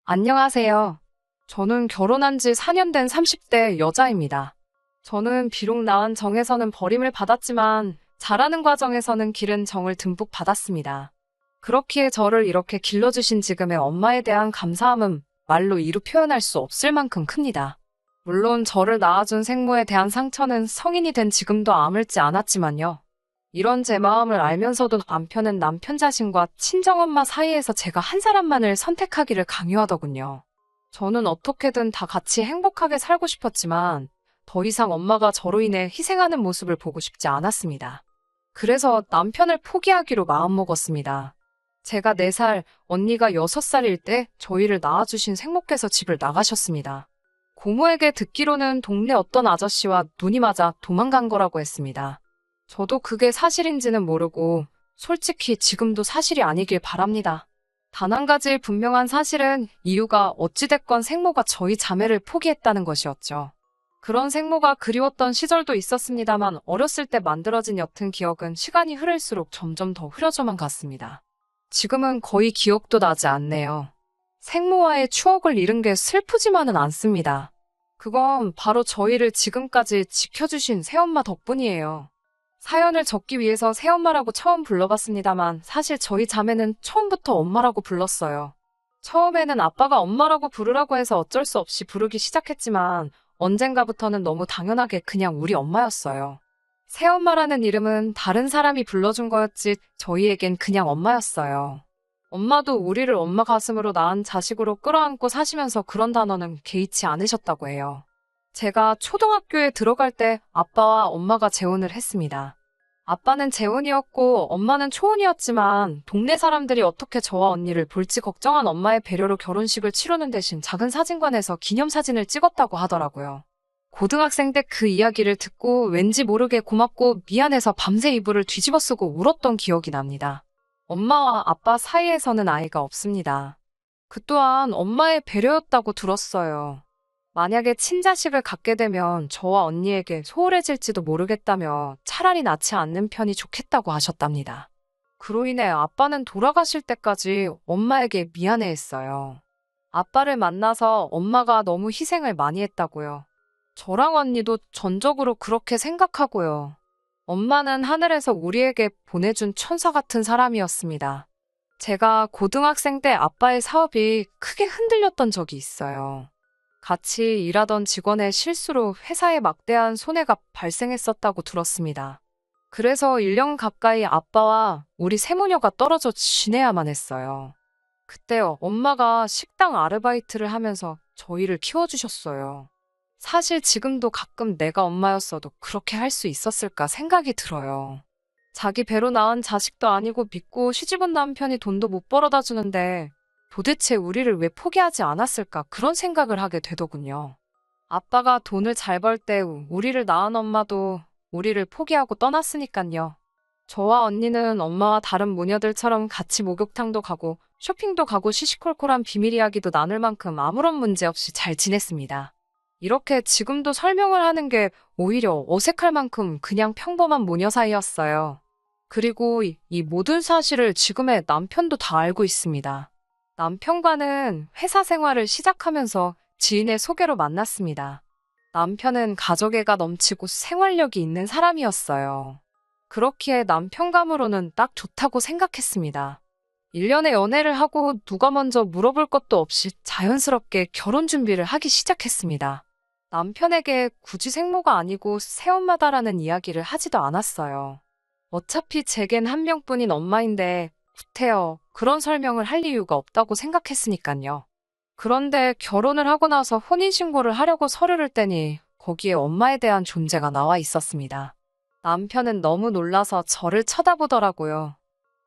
안녕하세요. 저는 결혼한 지 4년 된 30대 여자입니다. 저는 비록 낳은 정에서는 버림을 받았지만 자라는 과정에서는 기른 정을 듬뿍 받았습니다. 그렇기에 저를 이렇게 길러주신 지금의 엄마에 대한 감사함은 말로 이루 표현할 수 없을 만큼 큽니다. 물론 저를 낳아준 생모에 대한 상처는 성인이 된 지금도 아물지 않았지만요. 이런 제 마음을 알면서도 남편은 남편 자신과 친정엄마 사이에서 제가 한 사람만을 선택하기를 강요하더군요. 저는 어떻게든 다 같이 행복하게 살고 싶었지만 더 이상 엄마가 저로 인해 희생하는 모습을 보고 싶지 않았습니다. 그래서 남편을 포기하기로 마음먹었습니다. 제가 4살, 언니가 6살일 때 저희를 낳아주신 생모께서 집을 나가셨습니다. 고모에게 듣기로는 동네 어떤 아저씨와 눈이 맞아 도망간 거라고 했습니다. 저도 그게 사실인지는 모르고 솔직히 지금도 사실이 아니길 바랍니다. 단 한 가지 분명한 사실은 이유가 어찌됐건 생모가 저희 자매를 포기했다는 것이었죠. 그런 생모가 그리웠던 시절도 있었습니다만 어렸을 때 만들어진 옅은 기억은 시간이 흐를수록 점점 더 흐려져만 갔습니다. 지금은 거의 기억도 나지 않네요. 생모와의 추억을 잃은 게 슬프지만은 않습니다. 그건 바로 저희를 지금까지 지켜주신 새엄마 덕분이에요. 사연을 적기 위해서 새엄마라고 처음 불러봤습니다만 사실 저희 자매는 처음부터 엄마라고 불렀어요. 처음에는 아빠가 엄마라고 부르라고 해서 어쩔 수 없이 부르기 시작했지만 언젠가부터는 너무 당연하게 그냥 우리 엄마였어요. 새엄마라는 이름은 다른 사람이 불러준 거였지 저희에겐 그냥 엄마였어요. 엄마도 우리를 엄마 가슴으로 낳은 자식으로 끌어안고 사시면서 그런 단어는 개의치 않으셨다고 해요. 제가 초등학교에 들어갈 때 아빠와 엄마가 재혼을 했습니다. 아빠는 재혼이었고 엄마는 초혼이었지만 동네 사람들이 어떻게 저와 언니를 볼지 걱정한 엄마의 배려로 결혼식을 치르는 대신 작은 사진관에서 기념사진을 찍었다고 하더라고요. 고등학생 때 그 이야기를 듣고 왠지 모르게 고맙고 미안해서 밤새 이불을 뒤집어 쓰고 울었던 기억이 납니다. 엄마와 아빠 사이에서는 아이가 없습니다. 그 또한 엄마의 배려였다고 들었어요. 만약에 친자식을 갖게 되면 저와 언니에게 소홀해질지도 모르겠다며 차라리 낳지 않는 편이 좋겠다고 하셨답니다. 그로 인해 아빠는 돌아가실 때까지 엄마에게 미안해했어요. 아빠를 만나서 엄마가 너무 희생을 많이 했다고요. 저랑 언니도 전적으로 그렇게 생각하고요. 엄마는 하늘에서 우리에게 보내준 천사 같은 사람이었습니다. 제가 고등학생 때 아빠의 사업이 크게 흔들렸던 적이 있어요. 같이 일하던 직원의 실수로 회사에 막대한 손해가 발생했었다고 들었습니다. 그래서 1년 가까이 아빠와 우리 세모녀가 떨어져 지내야만 했어요. 그때 엄마가 식당 아르바이트를 하면서 저희를 키워주셨어요. 사실 지금도 가끔 내가 엄마였어도 그렇게 할 수 있었을까 생각이 들어요. 자기 배로 낳은 자식도 아니고 믿고 시집온 남편이 돈도 못 벌어다 주는데 도대체 우리를 왜 포기하지 않았을까 그런 생각을 하게 되더군요. 아빠가 돈을 잘 벌 때 우리를 낳은 엄마도 우리를 포기하고 떠났으니깐요. 저와 언니는 엄마와 다른 모녀들처럼 같이 목욕탕도 가고 쇼핑도 가고 시시콜콜한 비밀 이야기도 나눌 만큼 아무런 문제 없이 잘 지냈습니다. 이렇게 지금도 설명을 하는 게 오히려 어색할 만큼 그냥 평범한 모녀 사이였어요. 그리고 이 모든 사실을 지금의 남편도 다 알고 있습니다. 남편과는 회사 생활을 시작하면서 지인의 소개로 만났습니다. 남편은 가족애가 넘치고 생활력이 있는 사람이었어요. 그렇기에 남편감으로는 딱 좋다고 생각했습니다. 1년의 연애를 하고 누가 먼저 물어볼 것도 없이 자연스럽게 결혼 준비를 하기 시작했습니다. 남편에게 굳이 생모가 아니고 새엄마다라는 이야기를 하지도 않았어요. 어차피 제겐 한 명뿐인 엄마인데 구태여 그런 설명을 할 이유가 없다고 생각했으니깐요. 그런데 결혼을 하고 나서 혼인신고를 하려고 서류를 떼니 거기에 엄마에 대한 존재가 나와 있었습니다. 남편은 너무 놀라서 저를 쳐다보더라고요.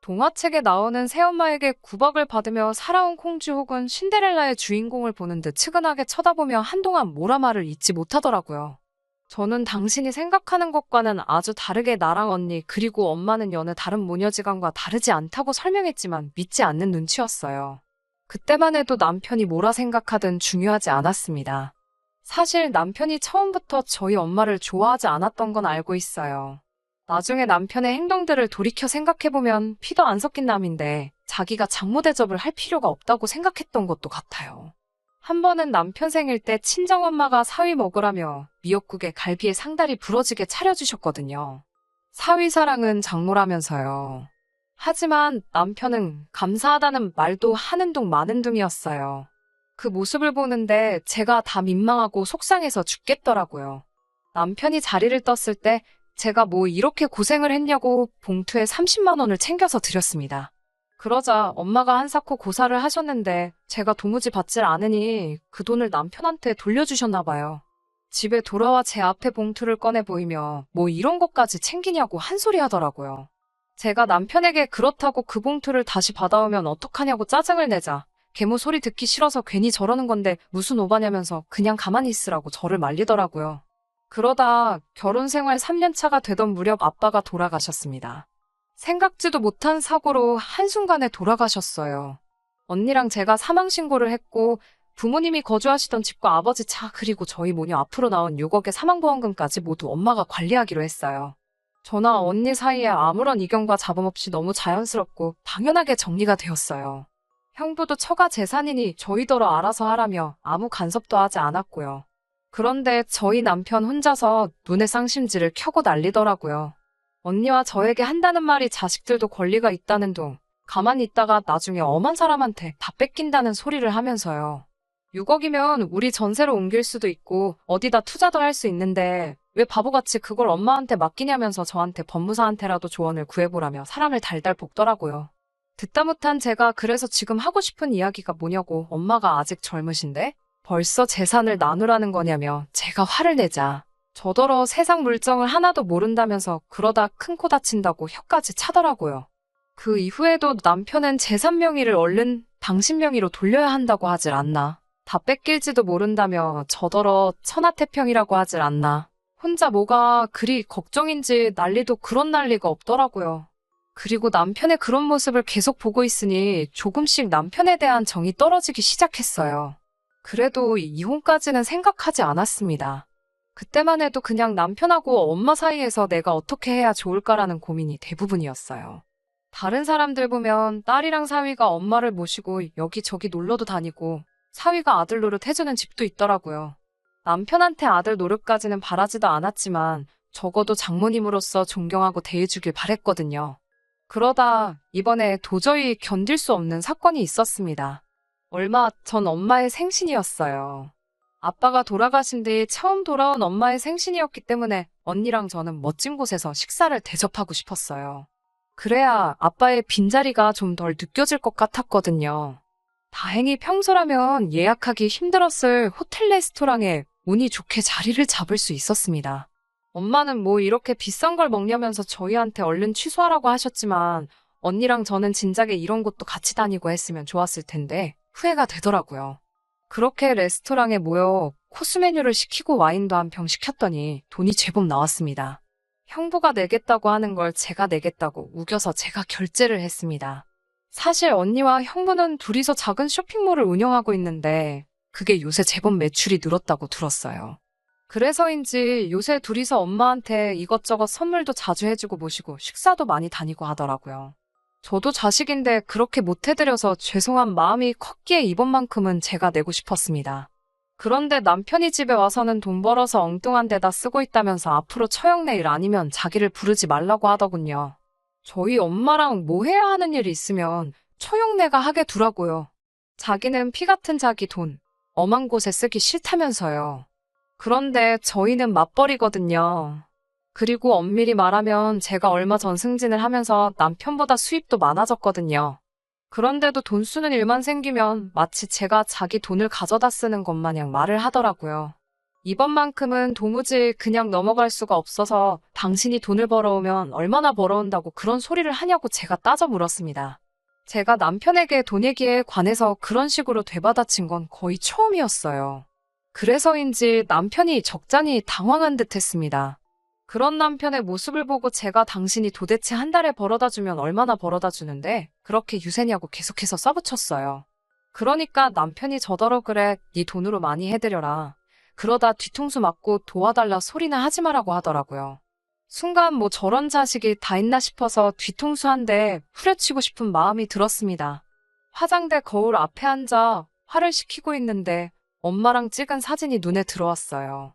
동화책에 나오는 새엄마에게 구박을 받으며 살아온 공주 혹은 신데렐라의 주인공을 보는 듯 측은하게 쳐다보며 한동안 모라말을 잊지 못하더라고요. 저는 당신이 생각하는 것과는 아주 다르게 나랑 언니 그리고 엄마는 여느 다른 모녀지간과 다르지 않다고 설명했지만 믿지 않는 눈치였어요. 그때만 해도 남편이 뭐라 생각하든 중요하지 않았습니다. 사실 남편이 처음부터 저희 엄마를 좋아하지 않았던 건 알고 있어요. 나중에 남편의 행동들을 돌이켜 생각해보면 피도 안 섞인 남인데 자기가 장모 대접을 할 필요가 없다고 생각했던 것도 같아요. 한 번은 남편 생일 때 친정엄마가 사위 먹으라며 미역국에 갈비에 상다리 부러지게 차려주셨거든요. 사위 사랑은 장모라면서요. 하지만 남편은 감사하다는 말도 하는 둥 마는 둥이었어요. 그 모습을 보는데 제가 다 민망하고 속상해서 죽겠더라고요. 남편이 자리를 떴을 때 제가 뭐 이렇게 고생을 했냐고 봉투에 30만 원을 챙겨서 드렸습니다. 그러자 엄마가 한사코 고사를 하셨는데 제가 도무지 받질 않으니 그 돈을 남편한테 돌려주셨나 봐요. 집에 돌아와 제 앞에 봉투를 꺼내 보이며 뭐 이런 것까지 챙기냐고 한 소리 하더라고요. 제가 남편에게 그렇다고 그 봉투를 다시 받아오면 어떡하냐고 짜증을 내자 계모 소리 듣기 싫어서 괜히 저러는 건데 무슨 오바냐면서 그냥 가만히 있으라고 저를 말리더라고요. 그러다 결혼 생활 3년 차가 되던 무렵 아빠가 돌아가셨습니다. 생각지도 못한 사고로 한순간에 돌아가셨어요. 언니랑 제가 사망신고를 했고 부모님이 거주하시던 집과 아버지 차 그리고 저희 모녀 앞으로 나온 6억의 사망보험금까지 모두 엄마가 관리하기로 했어요. 저나 언니 사이에 아무런 이견과 잡음 없이 너무 자연스럽고 당연하게 정리가 되었어요. 형부도 처가 재산이니 저희더러 알아서 하라며 아무 간섭도 하지 않았고요. 그런데 저희 남편 혼자서 눈에 쌍심지를 켜고 난리더라고요. 언니와 저에게 한다는 말이 자식들도 권리가 있다는 둥, 가만히 있다가 나중에 엄한 사람한테 다 뺏긴다는 소리를 하면서요. 6억이면 우리 전세로 옮길 수도 있고 어디다 투자도 할 수 있는데 왜 바보같이 그걸 엄마한테 맡기냐면서 저한테 법무사한테라도 조언을 구해보라며 사랑을 달달 볶더라고요. 듣다 못한 제가 그래서 지금 하고 싶은 이야기가 뭐냐고 엄마가 아직 젊으신데 벌써 재산을 나누라는 거냐며 제가 화를 내자 저더러 세상 물정을 하나도 모른다면서 그러다 큰 코 다친다고 혀까지 차더라고요. 그 이후에도 남편은 재산 명의를 얼른 당신 명의로 돌려야 한다고 하질 않나. 다 뺏길지도 모른다며 저더러 천하태평이라고 하질 않나. 혼자 뭐가 그리 걱정인지 난리도 그런 난리가 없더라고요. 그리고 남편의 그런 모습을 계속 보고 있으니 조금씩 남편에 대한 정이 떨어지기 시작했어요. 그래도 이혼까지는 생각하지 않았습니다. 그때만 해도 그냥 남편하고 엄마 사이에서 내가 어떻게 해야 좋을까라는 고민이 대부분이었어요. 다른 사람들 보면 딸이랑 사위가 엄마를 모시고 여기저기 놀러도 다니고 사위가 아들 노릇 해주는 집도 있더라고요. 남편한테 아들 노릇까지는 바라지도 않았지만 적어도 장모님으로서 존경하고 대해주길 바랬거든요. 그러다 이번에 도저히 견딜 수 없는 사건이 있었습니다. 얼마 전 엄마의 생신이었어요. 아빠가 돌아가신 뒤 처음 돌아온 엄마의 생신이었기 때문에 언니랑 저는 멋진 곳에서 식사를 대접하고 싶었어요. 그래야 아빠의 빈자리가 좀 덜 느껴질 것 같았거든요. 다행히 평소라면 예약하기 힘들었을 호텔 레스토랑에 운이 좋게 자리를 잡을 수 있었습니다. 엄마는 뭐 이렇게 비싼 걸 먹냐면서 저희한테 얼른 취소하라고 하셨지만 언니랑 저는 진작에 이런 곳도 같이 다니고 했으면 좋았을 텐데 후회가 되더라고요. 그렇게 레스토랑에 모여 코스 메뉴를 시키고 와인도 한 병 시켰더니 돈이 제법 나왔습니다. 형부가 내겠다고 하는 걸 제가 내겠다고 우겨서 제가 결제를 했습니다. 사실 언니와 형부는 둘이서 작은 쇼핑몰을 운영하고 있는데 그게 요새 제법 매출이 늘었다고 들었어요. 그래서인지 요새 둘이서 엄마한테 이것저것 선물도 자주 해주고 모시고 식사도 많이 다니고 하더라고요. 저도 자식인데 그렇게 못해드려서 죄송한 마음이 컸기에 이번만큼은 제가 내고 싶었습니다. 그런데 남편이 집에 와서는 돈 벌어서 엉뚱한 데다 쓰고 있다면서 앞으로 처형내일 아니면 자기를 부르지 말라고 하더군요. 저희 엄마랑 뭐 해야 하는 일이 있으면 처형내가 하게 두라고요. 자기는 피 같은 자기 돈, 엄한 곳에 쓰기 싫다면서요. 그런데 저희는 맞벌이거든요. 그리고 엄밀히 말하면 제가 얼마 전 승진을 하면서 남편보다 수입도 많아졌거든요. 그런데도 돈 쓰는 일만 생기면 마치 제가 자기 돈을 가져다 쓰는 것 마냥 말을 하더라고요. 이번만큼은 도무지 그냥 넘어갈 수가 없어서 당신이 돈을 벌어오면 얼마나 벌어온다고 그런 소리를 하냐고 제가 따져 물었습니다. 제가 남편에게 돈 얘기에 관해서 그런 식으로 되받아친 건 거의 처음이었어요. 그래서인지 남편이 적잖이 당황한 듯 했습니다. 그런 남편의 모습을 보고 제가 당신이 도대체 한 달에 벌어다 주면 얼마나 벌어다 주는데 그렇게 유세냐고 계속해서 써붙였어요. 그러니까 남편이 저더러 그래 네 돈으로 많이 해드려라. 그러다 뒤통수 맞고 도와달라 소리나 하지 마라고 하더라고요. 순간 뭐 저런 자식이 다 있나 싶어서 뒤통수 한 대 후려치고 싶은 마음이 들었습니다. 화장대 거울 앞에 앉아 화를 식히고 있는데 엄마랑 찍은 사진이 눈에 들어왔어요.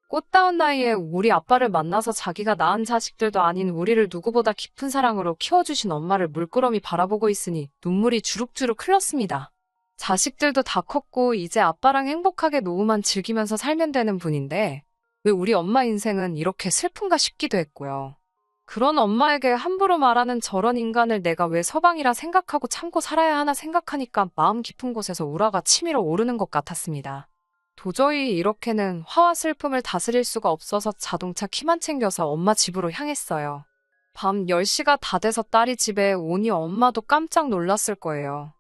꽃다운 나이에 우리 아빠를 만나서 자기가 낳은 자식들도 아닌 우리를 누구보다 깊은 사랑으로 키워주신 엄마를 물끄러미 바라보고 있으니 눈물이 주룩주룩 흘렀습니다. 자식들도 다 컸고 이제 아빠랑 행복하게 노후만 즐기면서 살면 되는 분인데 왜 우리 엄마 인생은 이렇게 슬픈가 싶기도 했고요. 그런 엄마에게 함부로 말하는 저런 인간을 내가 왜 서방이라 생각하고 참고 살아야 하나 생각하니까 마음 깊은 곳에서 우라가 치밀어 오르는 것 같았습니다. 도저히 이렇게는 화와 슬픔을 다스릴 수가 없어서 자동차 키만 챙겨서 엄마 집으로 향했어요. 밤 10시가 다 돼서 딸이 집에 오니 엄마도 깜짝 놀랐을 거예요.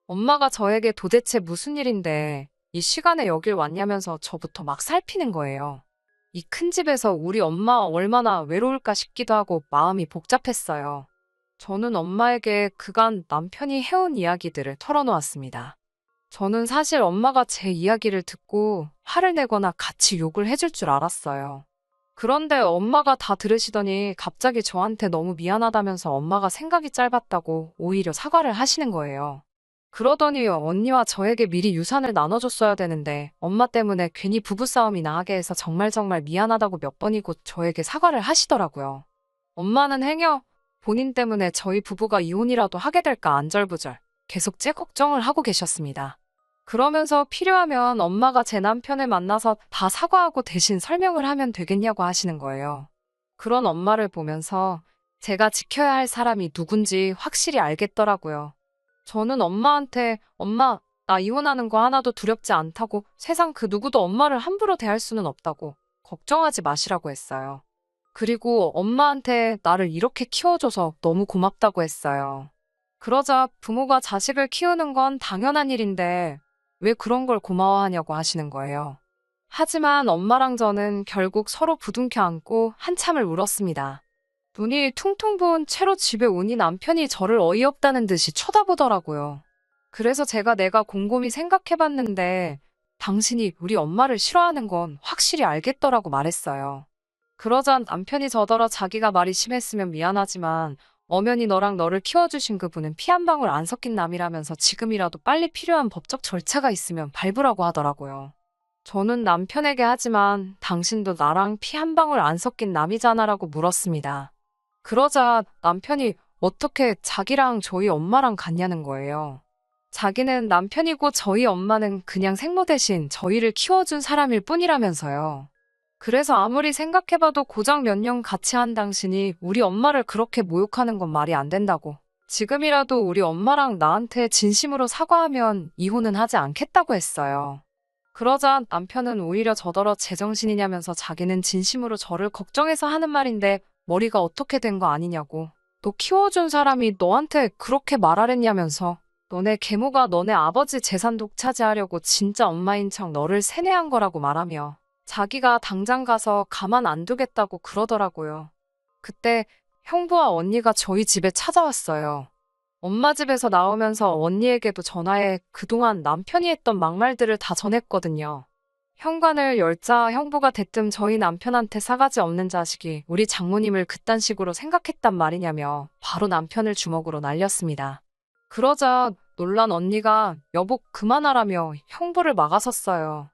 엄마가 저에게 도대체 무슨 일인데 이 시간에 여길 왔냐면서 저부터 막 살피는 거예요. 이 큰 집에서 우리 엄마 얼마나 외로울까 싶기도 하고 마음이 복잡했어요. 저는 엄마에게 그간 남편이 해온 이야기들을 털어놓았습니다. 저는 사실 엄마가 제 이야기를 듣고 화를 내거나 같이 욕을 해줄 줄 알았어요. 그런데 엄마가 다 들으시더니 갑자기 저한테 너무 미안하다면서 엄마가 생각이 짧았다고 오히려 사과를 하시는 거예요. 그러더니 언니와 저에게 미리 유산을 나눠줬어야 되는데 엄마 때문에 괜히 부부싸움이나 하게 해서 정말 미안하다고 몇 번이고 저에게 사과를 하시더라고요. 엄마는 행여 본인 때문에 저희 부부가 이혼이라도 하게 될까 안절부절 계속 제 걱정을 하고 계셨습니다. 그러면서 필요하면 엄마가 제 남편을 만나서 다 사과하고 대신 설명을 하면 되겠냐고 하시는 거예요. 그런 엄마를 보면서 제가 지켜야 할 사람이 누군지 확실히 알겠더라고요. 저는 엄마한테 엄마, 나 이혼하는 거 하나도 두렵지 않다고 세상 그 누구도 엄마를 함부로 대할 수는 없다고 걱정하지 마시라고 했어요. 그리고 엄마한테 나를 이렇게 키워줘서 너무 고맙다고 했어요. 그러자 부모가 자식을 키우는 건 당연한 일인데 왜 그런 걸 고마워하냐고 하시는 거예요. 하지만 엄마랑 저는 결국 서로 부둥켜 안고 한참을 울었습니다. 눈이 퉁퉁 부은 채로 집에 오니 남편이 저를 어이없다는 듯이 쳐다보더라고요. 그래서 내가 곰곰이 생각해봤는데 당신이 우리 엄마를 싫어하는 건 확실히 알겠더라고 말했어요. 그러자 남편이 저더러 자기가 말이 심했으면 미안하지만 엄연히 너를 키워주신 그분은 피 한 방울 안 섞인 남이라면서 지금이라도 빨리 필요한 법적 절차가 있으면 밟으라고 하더라고요. 저는 남편에게 하지만 당신도 나랑 피 한 방울 안 섞인 남이잖아라고 물었습니다. 그러자 남편이 어떻게 자기랑 저희 엄마랑 같냐는 거예요. 자기는 남편이고 저희 엄마는 그냥 생모 대신 저희를 키워준 사람일 뿐이라면서요. 그래서 아무리 생각해봐도 고작 몇 년 같이 한 당신이 우리 엄마를 그렇게 모욕하는 건 말이 안 된다고. 지금이라도 우리 엄마랑 나한테 진심으로 사과하면 이혼은 하지 않겠다고 했어요. 그러자 남편은 오히려 저더러 제정신이냐면서 자기는 진심으로 저를 걱정해서 하는 말인데 머리가 어떻게 된 거 아니냐고. 너 키워준 사람이 너한테 그렇게 말하랬냐면서. 너네 계모가 너네 아버지 재산 독차지하려고 진짜 엄마인 척 너를 세뇌한 거라고 말하며 자기가 당장 가서 가만 안 두겠다고 그러더라고요. 그때 형부와 언니가 저희 집에 찾아왔어요. 엄마 집에서 나오면서 언니에게도 전화해 그동안 남편이 했던 막말들을 다 전했거든요. 현관을 열자 형부가 대뜸 저희 남편한테 싸가지 없는 자식이 우리 장모님을 그딴 식으로 생각했단 말이냐며 바로 남편을 주먹으로 날렸습니다. 그러자 놀란 언니가 여보 그만하라며 형부를 막아섰어요.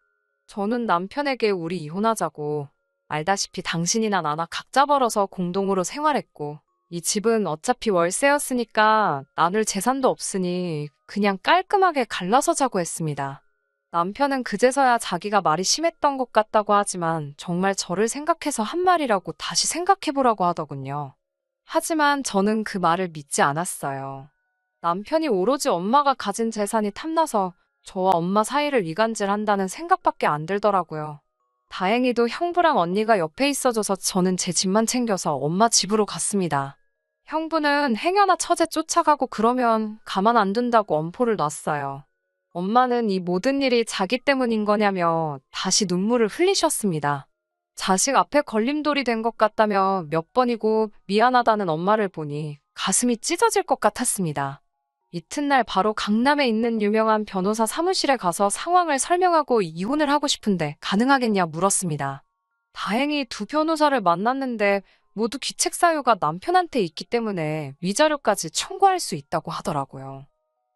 저는 남편에게 우리 이혼하자고 알다시피 당신이나 나나 각자 벌어서 공동으로 생활했고 이 집은 어차피 월세였으니까 나눌 재산도 없으니 그냥 깔끔하게 갈라서 자고 했습니다. 남편은 그제서야 자기가 말이 심했던 것 같다고 하지만 정말 저를 생각해서 한 말이라고 다시 생각해보라고 하더군요. 하지만 저는 그 말을 믿지 않았어요. 남편이 오로지 엄마가 가진 재산이 탐나서 저와 엄마 사이를 이간질한다는 생각밖에 안 들더라고요. 다행히도 형부랑 언니가 옆에 있어줘서 저는 제 집만 챙겨서 엄마 집으로 갔습니다. 형부는 행여나 처제 쫓아가고 그러면 가만 안 둔다고 엄포를 놨어요. 엄마는 이 모든 일이 자기 때문인 거냐며 다시 눈물을 흘리셨습니다. 자식 앞에 걸림돌이 된 것 같다며 몇 번이고 미안하다는 엄마를 보니 가슴이 찢어질 것 같았습니다. 이튿날 바로 강남에 있는 유명한 변호사 사무실에 가서 상황을 설명하고 이혼을 하고 싶은데 가능하겠냐 물었습니다. 다행히 두 변호사를 만났는데 모두 귀책 사유가 남편한테 있기 때문에 위자료까지 청구할 수 있다고 하더라고요.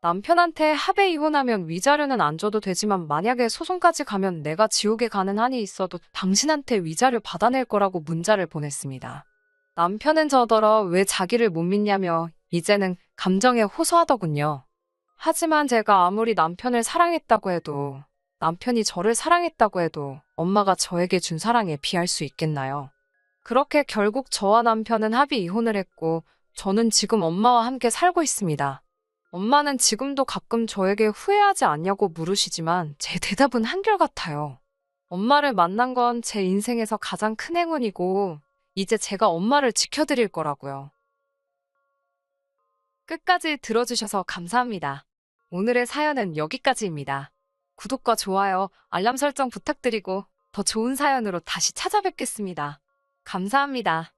남편한테 합의 이혼하면 위자료는 안 줘도 되지만 만약에 소송까지 가면 내가 지옥에 가는 한이 있어도 당신한테 위자료 받아낼 거라고 문자를 보냈습니다. 남편은 저더러 왜 자기를 못 믿냐며 이제는 감정에 호소하더군요. 하지만 제가 아무리 남편을 사랑했다고 해도, 남편이 저를 사랑했다고 해도 엄마가 저에게 준 사랑에 비할 수 있겠나요? 그렇게 결국 저와 남편은 합의 이혼을 했고, 저는 지금 엄마와 함께 살고 있습니다. 엄마는 지금도 가끔 저에게 후회하지 않냐고 물으시지만 제 대답은 한결같아요. 엄마를 만난 건 제 인생에서 가장 큰 행운이고, 이제 제가 엄마를 지켜드릴 거라고요. 끝까지 들어주셔서 감사합니다. 오늘의 사연은 여기까지입니다. 구독과 좋아요, 알람 설정 부탁드리고 더 좋은 사연으로 다시 찾아뵙겠습니다. 감사합니다.